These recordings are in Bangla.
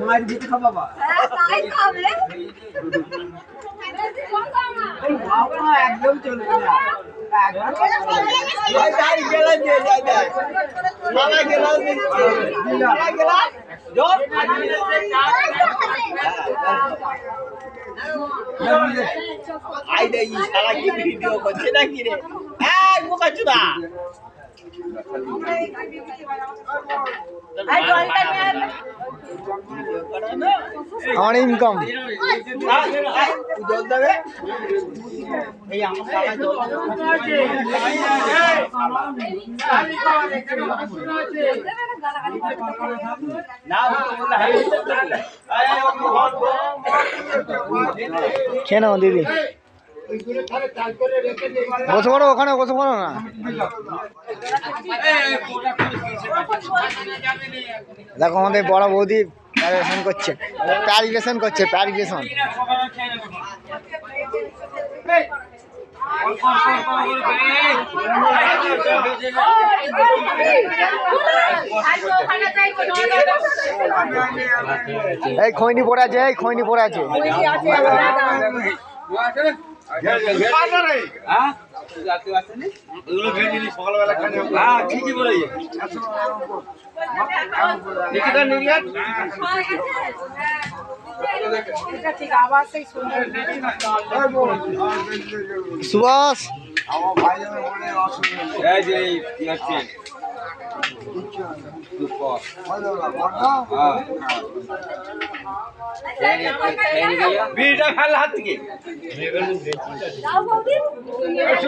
মায়ের দিতে খাবা বাবা তাই খাবে বাবা একদম চলবে না তাই গেলা দিয়ে যায় যায় বাবা গেলা বাবা গেলা জোর আই দে ই শালা কি ভিডিও করছে না কি রে এই মুখা চুদা আমার ইনকাম জল দেবে এই আমার শালা জল কেন দিদি বসে পড়ো ওখানে বসে পড়ো না দেখো আমাদের বড় বৌদি প্যারিভেশন করছে প্যারিভেশন এই খৈনি পড়ে আছে ঠিকই বলেছে সুভাষ বিড়িটা ফেল হাত থেকে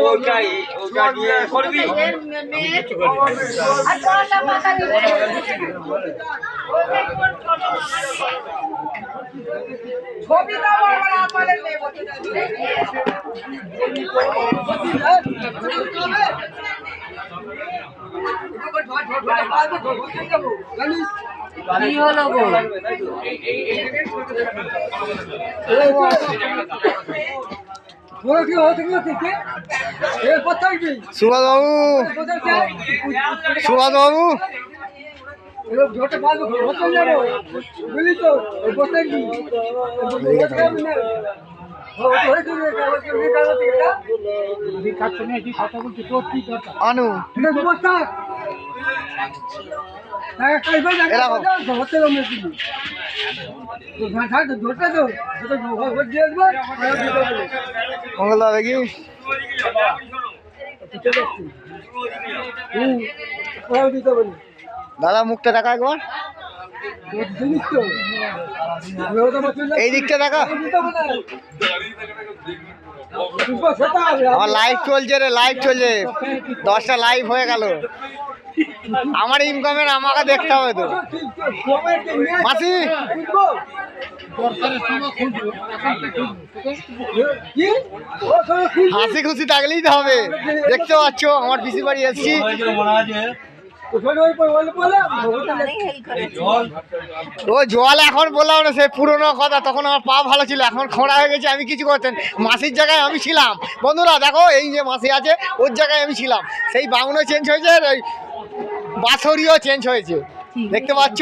ওটাই ওটা দিয়ে করবি ছবি দাও বড় বড় নেব কি হলো গো সুভাষ বাবু আনু মঙ্গলদা দেখি দাদা মুখটা দেখা একবার এই দিকটা দেখা আমার লাইভ চলছে রে 10টা লাইভ হয়ে গেল আমার ইনকামের আমাকে দেখতে হবে তো মাসি হাসি খুশি থাকলেই তো হবে দেখতে পাচ্ছ আমার পিসির বাড়ি এসছি ও জল এখন বললাম না সে পুরোনো কথা তখন আমার পা ভালো ছিল এখন খোঁড়া হয়ে গেছে আমি কিছু করতেন মাসির জায়গায় আমি ছিলাম বন্ধুরা দেখো এই যে মাসি আছে ওর জায়গায় আমি ছিলাম সেই বাউনও চেঞ্জ হয়েছে ওই বাঁশরিও চেঞ্জ হয়েছে দেখতে পাচ্ছ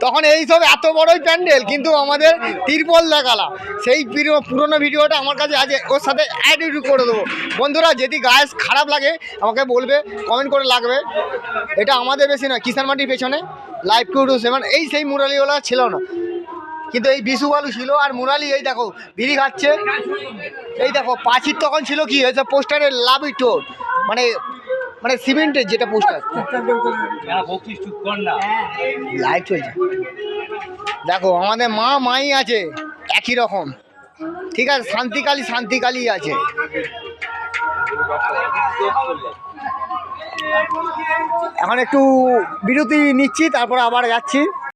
তখন এইসব এত বড়ই প্যান্ডেল কিন্তু আমাদের তিরপল দেখালা সেই পুরোনো ভিডিওটা আমার কাছে আছে ওর সাথে অ্যাড করে দেবো বন্ধুরা যদি গায়ে খারাপ লাগে আমাকে বলবে কমেন্ট করে লাগবে এটা আমাদের বেশি নয় কিষানমাটির পেছনে লাইভ 227 এই সেই মুরালিওয়ালা ছিল না কিন্তু এই বিশু বালু ছিল আর মুরালি এই দেখো বিড়ি খাচ্ছে এই দেখো পাঁচির তখন ছিল কি হয়েছে পোস্টারের লাভ ইটো মানে সিমেন্টের যেটা পোস্টার লাইট চলছে দেখো আমাদের মাই আছে একই রকম ঠিক আছে শান্তিকালী আছে এখন একটু বিরতি নিচ্ছি তারপর আবার যাচ্ছি